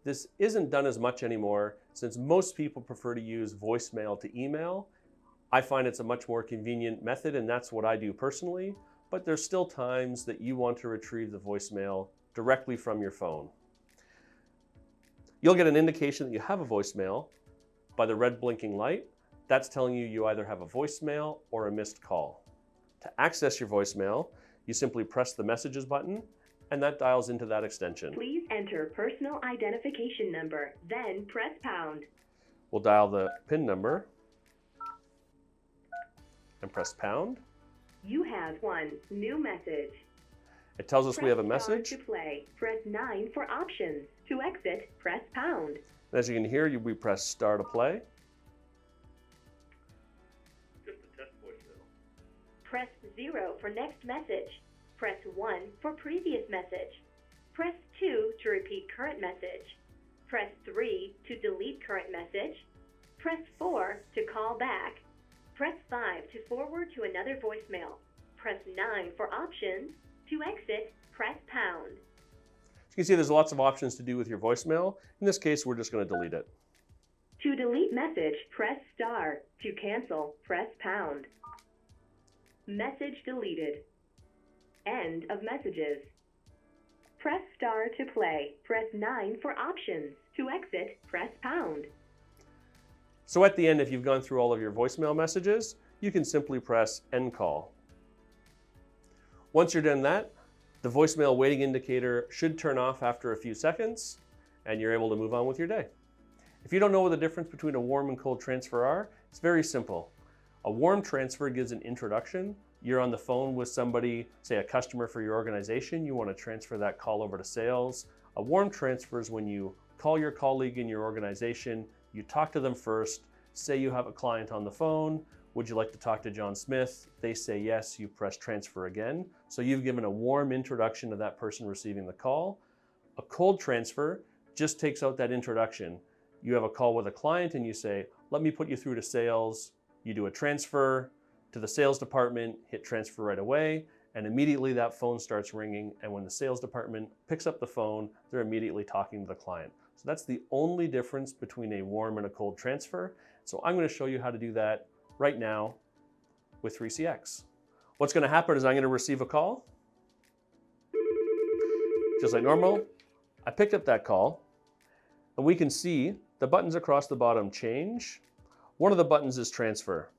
This isn't done as much anymore since most people prefer to use voicemail to email. I find it's a much more convenient method, and that's what I do personally, but there's still times that you want to retrieve the voicemail directly from your phone. You'll get an indication that you have a voicemail by the red blinking light. That's telling you you either have a voicemail or a missed call. To access your voicemail, you simply press the messages button, and that dials into that extension. Please enter personal identification number, then press pound. We'll dial the PIN number and press pound. You have one new message. It tells us we have a Press star message. to play. Press 9 for options. To exit, press pound. And as you can hear, we press star to play. Just a test voicemail. Press 0 for next message. Press 1 for previous message. Press 2 to repeat current message. Press 3 to delete current message. Press 4 to call back. Press 5 to forward to another voicemail. Press 9 for options. To exit, press pound. You can see there's lots of options to do with your voicemail. In this case, we're just going to delete it. To delete message, press star. To cancel, press pound. Message deleted. End of messages. Press star to play. Press 9 for options. To exit, press pound. So at the end, if you've gone through all of your voicemail messages, you can simply press end call. Once you're done that, the voicemail waiting indicator should turn off after a few seconds, and you're able to move on with your day. If you don't know what the difference between a warm and cold transfer are, it's very simple. A warm transfer gives an introduction. You're on the phone with somebody, say a customer for your organization, you want to transfer that call over to sales. A warm transfer is when you call your colleague in your organization, you talk to them first, say you have a client on the phone, would you like to talk to John Smith? They say yes, you press transfer again. So you've given a warm introduction to that person receiving the call. A cold transfer just takes out that introduction. You have a call with a client and you say, let me put you through to sales. You do a transfer to the sales department, hit transfer right away, and immediately that phone starts ringing. And when the sales department picks up the phone, they're immediately talking to the client. So that's the only difference between a warm and a cold transfer. So I'm going to show you how to do that right now with 3CX. What's going to happen is I'm going to receive a call. Just like normal, I picked up that call, and we can see the buttons across the bottom change. One of the buttons is transfer.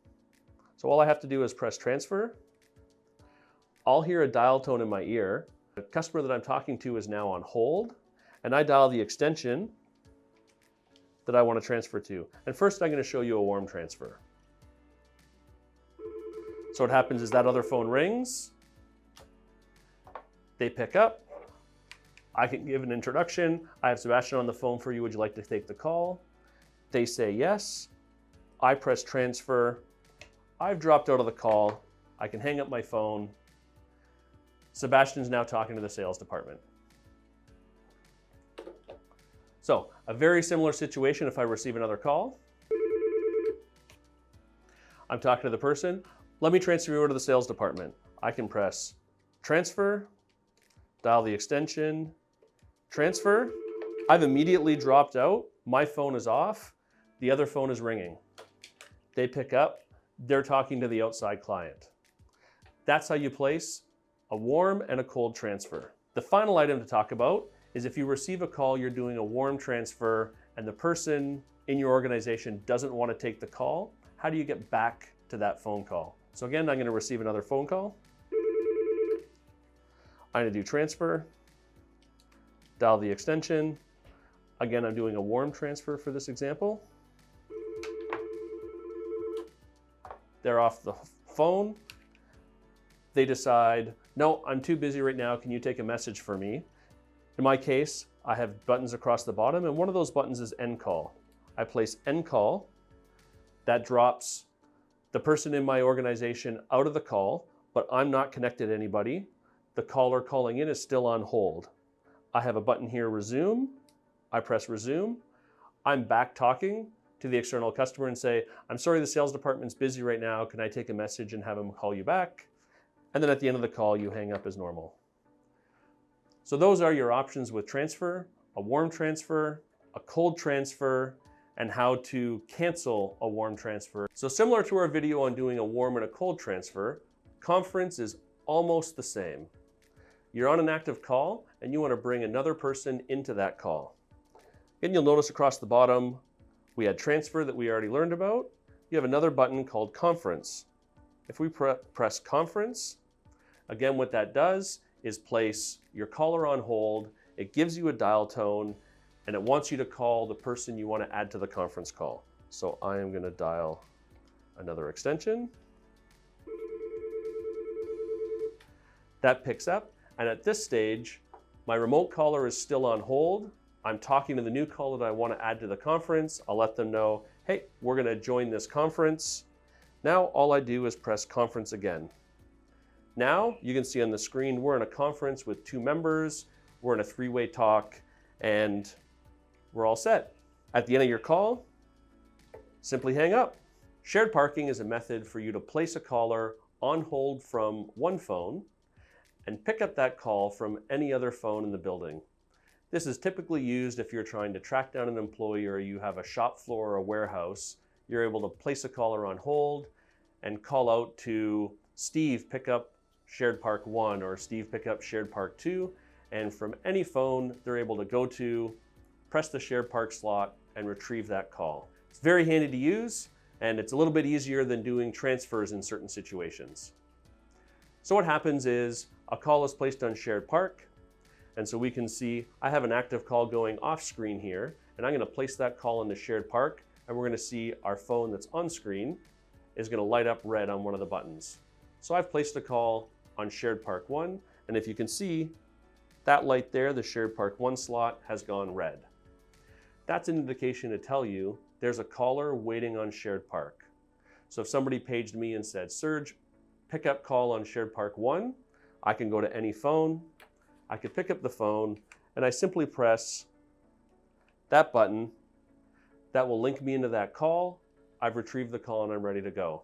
So all I have to do is press transfer. I'll hear a dial tone in my ear. The customer that I'm talking to is now on hold, and I dial the extension that I want to transfer to. And first I'm going to show you a warm transfer. So what happens is that other phone rings, they pick up, I can give an introduction, I have Sebastian on the phone for you, would you like to take the call? They say yes, I press transfer, I've dropped out of the call, I can hang up my phone, Sebastian's now talking to the sales department. So a very similar situation if I receive another call. I'm talking to the person, let me transfer you over to the sales department. I can press transfer, dial the extension, transfer. I've immediately dropped out. My phone is off. The other phone is ringing. They pick up. They're talking to the outside client. That's how you place a warm and a cold transfer. The final item to talk about is if you receive a call, you're doing a warm transfer, and the person in your organization doesn't want to take the call, how do you get back to that phone call? So again, I'm going to receive another phone call. I'm going to do transfer, dial the extension. Again, I'm doing a warm transfer for this example. They're off the phone. They decide, no, I'm too busy right now. Can you take a message for me? In my case, I have buttons across the bottom, and one of those buttons is end call. I place end call. That drops the person in my organization out of the call, but I'm not connected to anybody. The caller calling in is still on hold. I have a button here, resume. I press resume. I'm back talking to the external customer and say, I'm sorry, the sales department's busy right now. Can I take a message and have them call you back? And then at the end of the call, you hang up as normal. So those are your options with transfer, a warm transfer, a cold transfer, and how to cancel a warm transfer. So similar to our video on doing a warm and a cold transfer, conference is almost the same. You're on an active call and you want to bring another person into that call. And you'll notice across the bottom, we had transfer that we already learned about. You have another button called conference. If we press conference, again, what that does is place your caller on hold. It gives you a dial tone and it wants you to call the person you want to add to the conference call. So I am going to dial another extension. That picks up, and at this stage, my remote caller is still on hold. I'm talking to the new caller that I want to add to the conference. I'll let them know, hey, we're going to join this conference. Now all I do is press conference again. Now you can see on the screen, we're in a conference with 2 members. We're in a 3-way talk, and we're all set. At the end of your call, simply hang up. Shared parking is a method for you to place a caller on hold from one phone and pick up that call from any other phone in the building. This is typically used if you're trying to track down an employee or you have a shop floor or a warehouse. You're able to place a caller on hold and call out to Steve, pick up shared park 1, or Steve, pick up shared park 2. And from any phone, they're able to go to, press the shared park slot, and retrieve that call. It's very handy to use, and it's a little bit easier than doing transfers in certain situations. So what happens is a call is placed on shared park, and so we can see I have an active call going off screen here, and I'm going to place that call into shared park, and we're going to see our phone that's on screen is going to light up red on one of the buttons. So I've placed a call on shared park 1, and if you can see, that light there, the shared park 1 slot, has gone red. That's an indication to tell you there's a caller waiting on shared park. So if somebody paged me and said, Serge, pick up call on shared park 1, I can go to any phone, I could pick up the phone, and I simply press that button. That will link me into that call. I've retrieved the call and I'm ready to go.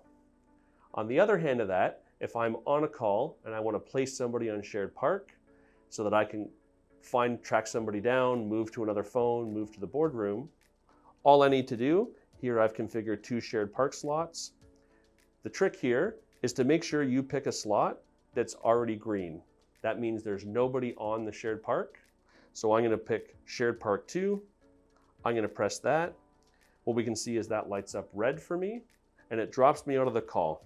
On the other hand of that, if I'm on a call and I want to place somebody on shared park so that I can track somebody down, move to another phone, move to the boardroom, all I need to do, here I've configured 2 shared park slots. The trick here is to make sure you pick a slot that's already green. That means there's nobody on the shared park. So I'm going to pick shared park 2. I'm going to press that. What we can see is that lights up red for me, and it drops me out of the call.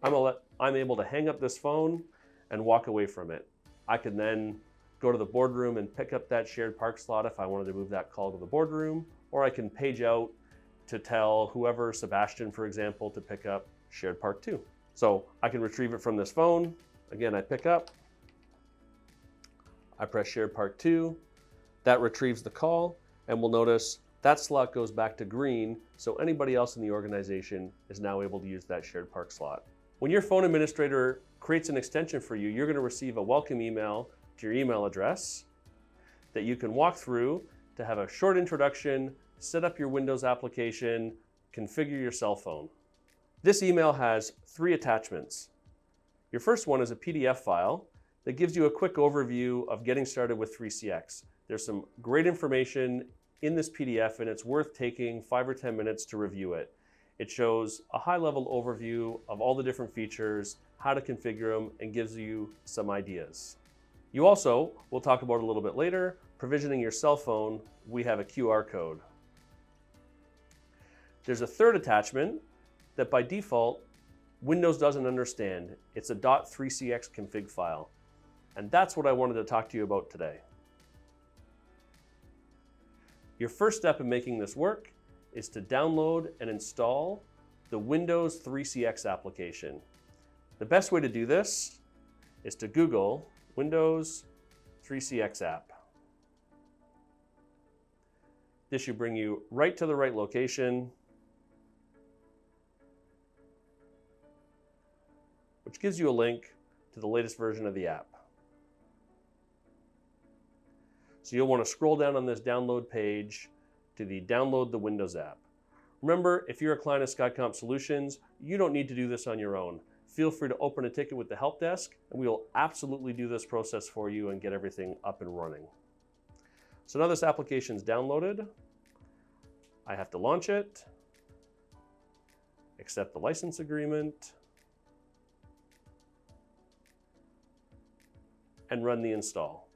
I'm able to hang up this phone and walk away from it. I can then go to the boardroom and pick up that shared park slot if I wanted to move that call to the boardroom, or I can page out to tell whoever, Sebastian, for example, to pick up shared park 2. So I can retrieve it from this phone. Again, I pick up, I press shared park 2, that retrieves the call, and we'll notice that slot goes back to green, so anybody else in the organization is now able to use that shared park slot. When your phone administrator creates an extension for you, you're going to receive a welcome email to your email address that you can walk through to have a short introduction, set up your Windows application, configure your cell phone. This email has 3 attachments. Your first one is a PDF file that gives you a quick overview of getting started with 3CX. There's some great information in this PDF, and it's worth taking 5 or 10 minutes to review it. It shows a high-level overview of all the different features, how to configure them, and gives you some ideas. You also, we'll talk about a little bit later, provisioning your cell phone. We have a QR code. There's a third attachment that by default, Windows doesn't understand. It's a .3cx config file. And that's what I wanted to talk to you about today. Your first step in making this work is to download and install the Windows 3CX application. The best way to do this is to Google Windows 3CX app. This should bring you right to the right location, which gives you a link to the latest version of the app. So you'll want to scroll down on this download page to the Download the Windows app. Remember, if you're a client of Skycomp Solutions, you don't need to do this on your own. Feel free to open a ticket with the help desk, and we will absolutely do this process for you and get everything up and running. So now this application is downloaded. I have to launch it, accept the license agreement, and run the install.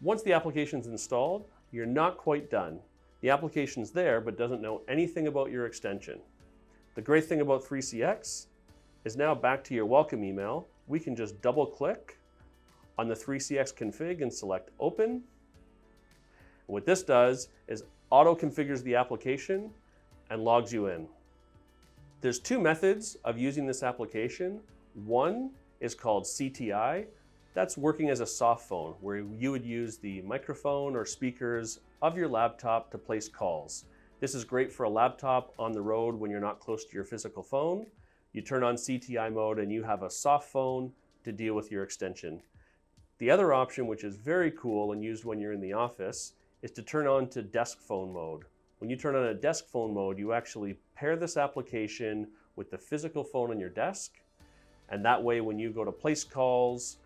Once the application's installed, you're not quite done. The application's there, but doesn't know anything about your extension. The great thing about 3CX is now back to your welcome email. We can just double click on the 3CX config and select open. What this does is auto configures the application and logs you in. There's two methods of using this application. One is called CTI. That's working as a soft phone, where you would use the microphone or speakers of your laptop to place calls. This is great for a laptop on the road when you're not close to your physical phone. You turn on CTI mode and you have a soft phone to deal with your extension. The other option, which is very cool and used when you're in the office, is to turn on to desk phone mode. When you turn on a desk phone mode, you actually pair this application with the physical phone on your desk. And that way, when you go to place calls,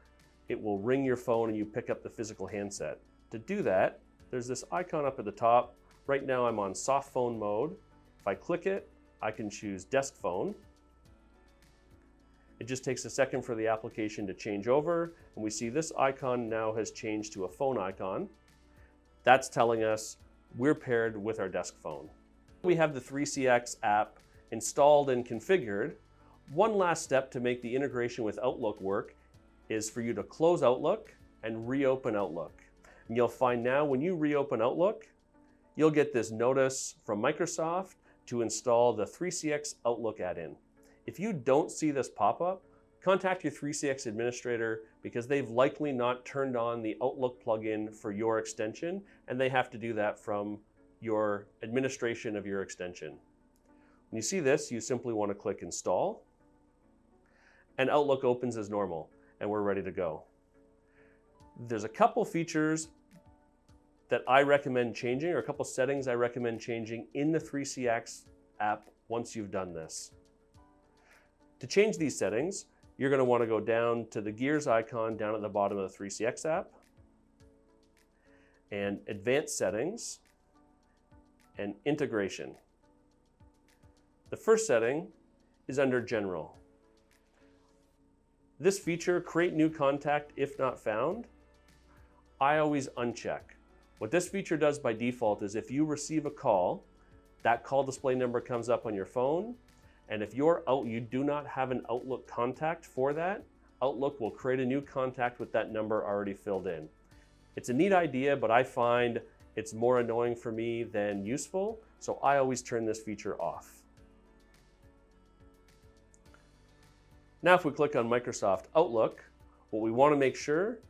it will ring your phone and you pick up the physical handset. To do that, there's this icon up at the top. Right now I'm on soft phone mode. If I click it, I can choose desk phone. It just takes a second for the application to change over, and we see this icon now has changed to a phone icon. That's telling us we're paired with our desk phone. We have the 3CX app installed and configured. One last step to make the integration with Outlook work is for you to close Outlook and reopen Outlook. And you'll find now when you reopen Outlook, you'll get this notice from Microsoft to install the 3CX Outlook add-in. If you don't see this pop up, contact your 3CX administrator because they've likely not turned on the Outlook plugin for your extension, and they have to do that from your administration of your extension. When you see this, you simply want to click install, and Outlook opens as normal, and we're ready to go. There's a couple features that I recommend changing, or a couple settings I recommend changing in the 3CX app once you've done this. To change these settings, you're going to want to go down to the gears icon down at the bottom of the 3CX app, and Advanced Settings, and Integration. The first setting is under General. This feature, Create New Contact If Not Found, I always uncheck. What this feature does by default is if you receive a call, that call display number comes up on your phone, and if you do not have an Outlook contact for that, Outlook will create a new contact with that number already filled in. It's a neat idea, but I find it's more annoying for me than useful, so I always turn this feature off. Now if we click on Microsoft Outlook, what we want to make sure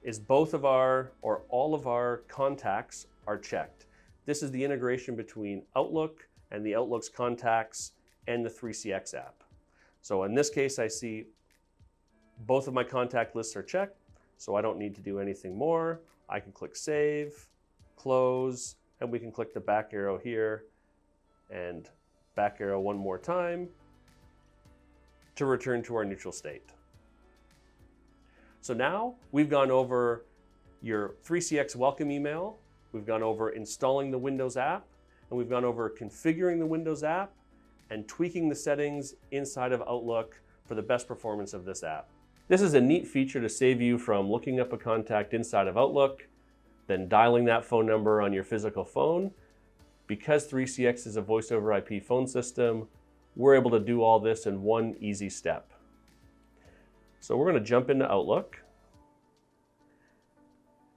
is both of our, or all of our contacts are checked. This is the integration between Outlook and the Outlook's contacts and the 3CX app. So in this case, I see both of my contact lists are checked, so I don't need to do anything more. I can click Save, Close, and we can click the back arrow here and back arrow one more time to return to our neutral state. So now we've gone over your 3CX welcome email, we've gone over installing the Windows app, and we've gone over configuring the Windows app and tweaking the settings inside of Outlook for the best performance of this app. This is a neat feature to save you from looking up a contact inside of Outlook, then dialing that phone number on your physical phone. Because 3CX is a voice over IP phone system, we're able to do all this in one easy step. So we're going to jump into Outlook.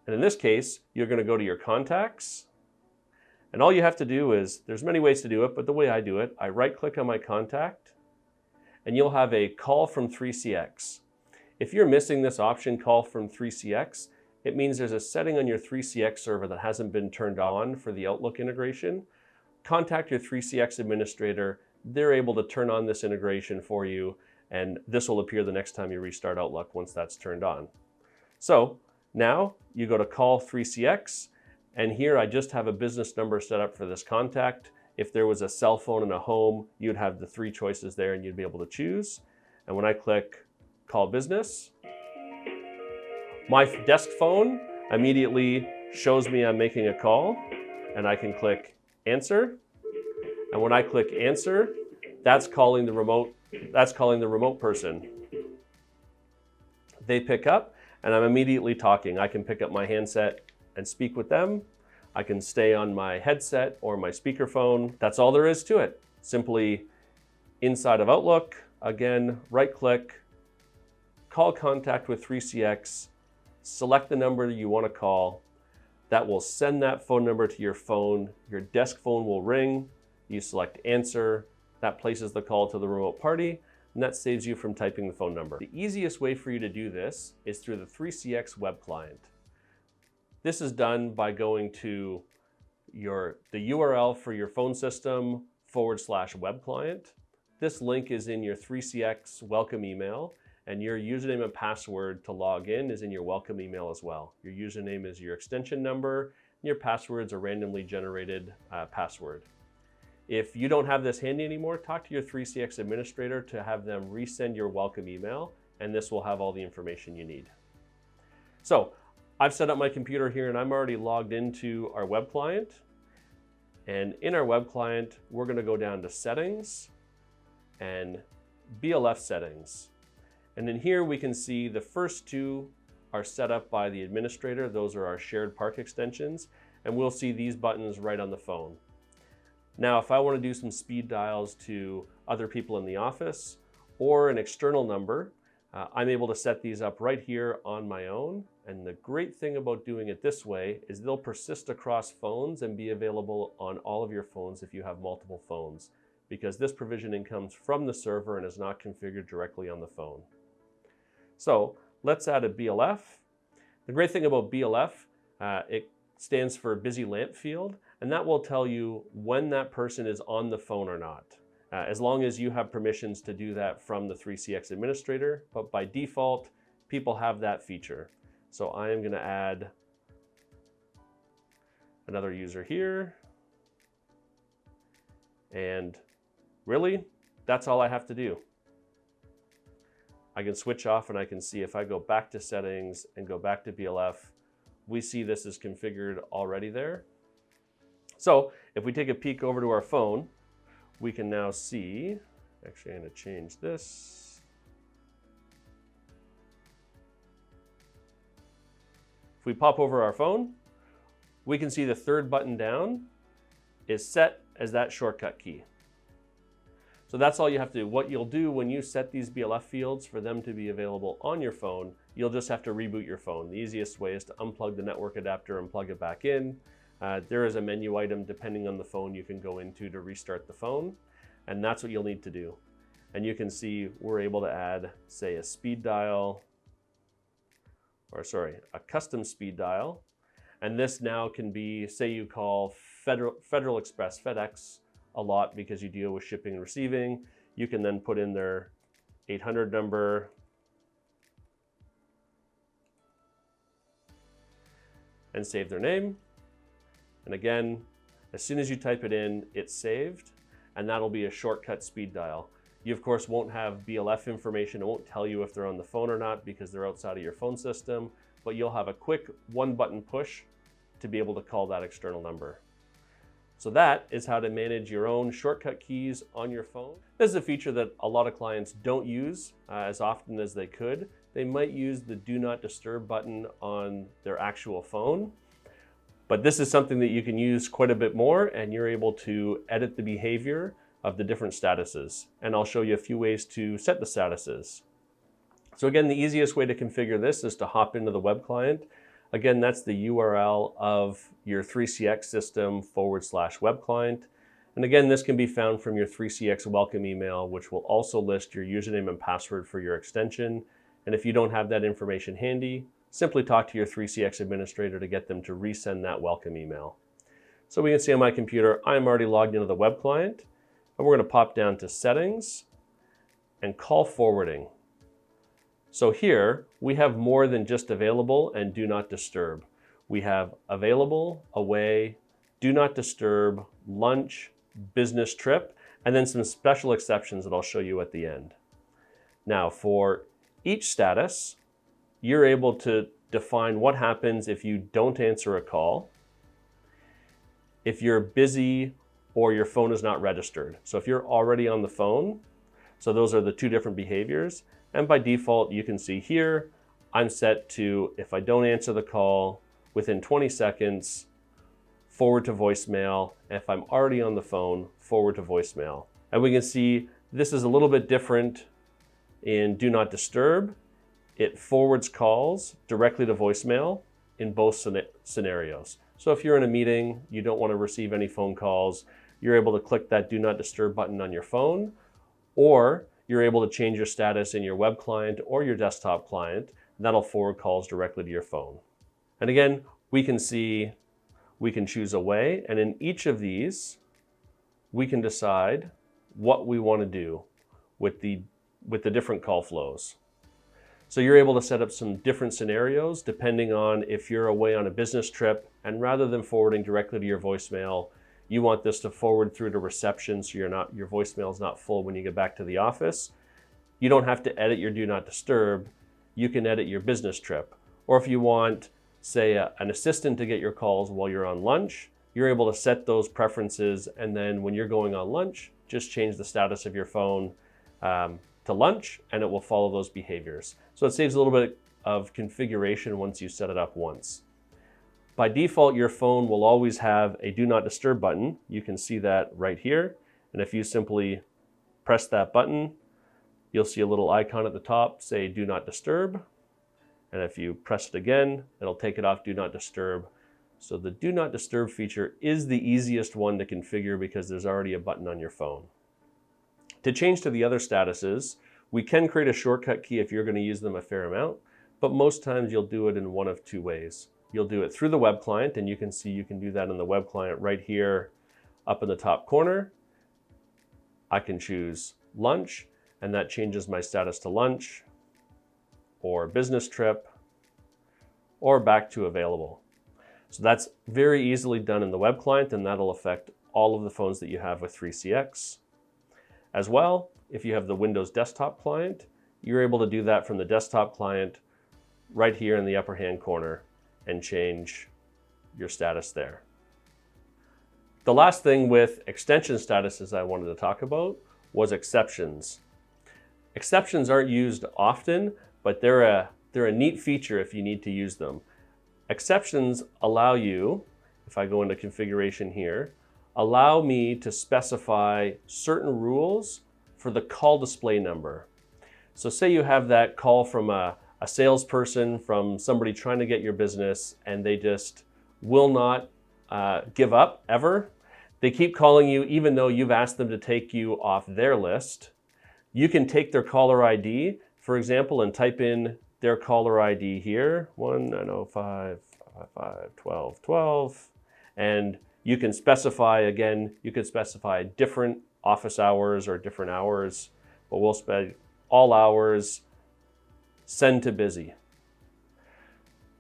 And in this case, you're going to go to your contacts. And all you have to do is, there's many ways to do it, but the way I do it, I right click on my contact, and you'll have a call from 3CX. If you're missing this option, call from 3CX, it means there's a setting on your 3CX server that hasn't been turned on for the Outlook integration. Contact your 3CX administrator. They're able to turn on this integration for you, and this will appear the next time you restart Outlook once that's turned on. So now you go to call 3CX, and here I just have a business number set up for this contact. If there was a cell phone in a home, you'd have the 3 choices there and you'd be able to choose. And when I click Call Business, my desk phone immediately shows me I'm making a call, and I can click Answer. And when I click Answer, that's calling the remote person. They pick up, and I'm immediately talking. I can pick up my handset and speak with them. I can stay on my headset or my speakerphone. That's all there is to it. Simply inside of Outlook, again, right-click, call contact with 3CX, select the number you want to call. That will send that phone number to your phone. Your desk phone will ring. You select Answer. That places the call to the remote party, and that saves you from typing the phone number. The easiest way for you to do this is through the 3CX web client. This is done by going to the URL for your phone system /web client. This link is in your 3CX welcome email, and your username and password to log in is in your welcome email as well. Your username is your extension number, and your password's a randomly generated password. If you don't have this handy anymore, talk to your 3CX administrator to have them resend your welcome email, and this will have all the information you need. So I've set up my computer here and I'm already logged into our web client. And in our web client, we're going to go down to Settings and BLF Settings. And in here we can see the first 2 are set up by the administrator. Those are our shared park extensions, and we'll see these buttons right on the phone. Now, if I want to do some speed dials to other people in the office or an external number, I'm able to set these up right here on my own. And the great thing about doing it this way is they'll persist across phones and be available on all of your phones if you have multiple phones, because this provisioning comes from the server and is not configured directly on the phone. So let's add a BLF. The great thing about BLF, it stands for busy lamp field, and that will tell you when that person is on the phone or not, as long as you have permissions to do that from the 3CX administrator. But by default, people have that feature. So I am going to add another user here. And really, that's all I have to do. I can switch off and I can see if I go back to Settings and go back to BLF, we see this is configured already there. So if we take a peek over to our phone, we can now see, actually I'm going to change this. If we pop over our phone, we can see the 3rd button down is set as that shortcut key. So that's all you have to do. What you'll do when you set these BLF fields for them to be available on your phone, you'll just have to reboot your phone. The easiest way is to unplug the network adapter and plug it back in. There is a menu item depending on the phone you can go into to restart the phone, and that's what you'll need to do. And you can see we're able to add, say, a speed dial, a custom speed dial. And this now can be, say you call Federal Express, FedEx, a lot because you deal with shipping and receiving. You can then put in their 800 number and save their name. And again, as soon as you type it in, it's saved, and that'll be a shortcut speed dial. You of course won't have BLF information. It won't tell you if they're on the phone or not because they're outside of your phone system, but you'll have a quick 1-button push to be able to call that external number. So that is how to manage your own shortcut keys on your phone. This is a feature that a lot of clients don't use as often as they could. They might use the Do Not Disturb button on their actual phone, but this is something that you can use quite a bit more, and you're able to edit the behavior of the different statuses. And I'll show you a few ways to set the statuses. So again, the easiest way to configure this is to hop into the web client. Again, that's the URL of your 3CX system /web client. And again, this can be found from your 3CX welcome email, which will also list your username and password for your extension. And if you don't have that information handy, simply talk to your 3CX administrator to get them to resend that welcome email. So we can see on my computer, I'm already logged into the web client, and we're going to pop down to Settings and Call Forwarding. So here we have more than just Available and Do Not Disturb. We have Available, Away, Do Not Disturb, Lunch, business trip, and then some special exceptions that I'll show you at the end. Now, for each status, you're able to define what happens if you don't answer a call, if you're busy, or your phone is not registered. So if you're already on the phone, so those are the two different behaviors. And by default, you can see here, I'm set to, if I don't answer the call within 20 seconds, forward to voicemail. And if I'm already on the phone, forward to voicemail. And we can see this is a little bit different in Do Not Disturb. It forwards calls directly to voicemail in both scenarios. So if you're in a meeting, you don't want to receive any phone calls, you're able to click that Do Not Disturb button on your phone, or you're able to change your status in your web client or your desktop client, and that'll forward calls directly to your phone. And again, we can see, we can choose a way, and in each of these, we can decide what we want to do with the different call flows. So you're able to set up some different scenarios depending on if you're away on a business trip, and rather than forwarding directly to your voicemail, you want this to forward through to reception so your voicemail is not full when you get back to the office. You don't have to edit your Do Not Disturb. You can edit your business trip. Or if you want, say, an assistant to get your calls while you're on lunch, you're able to set those preferences, and then when you're going on lunch, just change the status of your phone to lunch, and it will follow those behaviors. So it saves a little bit of configuration once you set it up once. By default, your phone will always have a Do Not Disturb button. You can see that right here. And if you simply press that button, you'll see a little icon at the top say Do Not Disturb. And if you press it again, it'll take it off Do Not Disturb. So the Do Not Disturb feature is the easiest one to configure because there's already a button on your phone. To change to the other statuses, we can create a shortcut key if you're going to use them a fair amount, but most times you'll do it in one of two ways. You'll do it through the web client, and you can see you can do that in the web client right here up in the top corner. I can choose lunch, and that changes my status to lunch, or business trip, or back to available. So that's very easily done in the web client, and that'll affect all of the phones that you have with 3CX. As well, if you have the Windows desktop client, you're able to do that from the desktop client right here in the upper hand corner and change your status there. The last thing with extension statuses I wanted to talk about was exceptions. Exceptions aren't used often, but they're a neat feature if you need to use them. Exceptions allow you, if I go into configuration here, allow me to specify certain rules for the call display number. So say you have that call from a salesperson, from somebody trying to get your business, and they just will not give up ever. They keep calling you even though you've asked them to take you off their list. You can take their caller ID, for example, and type in their caller ID here, 1-905-555-1212, and you can specify, again, you could specify different office hours or different hours, but we'll spend all hours, send to busy.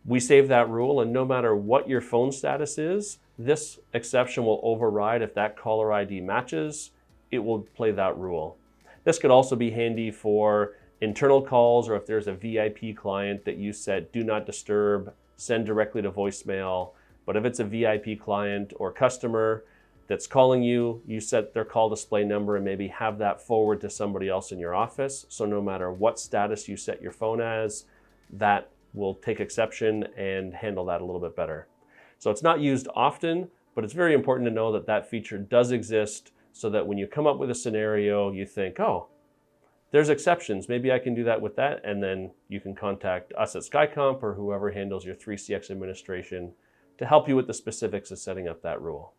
We save that rule, and no matter what your phone status is, this exception will override if that caller ID matches, it will play that rule. This could also be handy for internal calls, or if there's a VIP client that you set Do Not Disturb, send directly to voicemail. But if it's a VIP client or customer that's calling you, you set their call display number and maybe have that forward to somebody else in your office. So no matter what status you set your phone as, that will take exception and handle that a little bit better. So it's not used often, but it's very important to know that that feature does exist so that when you come up with a scenario, you think, oh, there's exceptions. Maybe I can do that with that. And then you can contact us at Skycomp or whoever handles your 3CX administration to help you with the specifics of setting up that rule.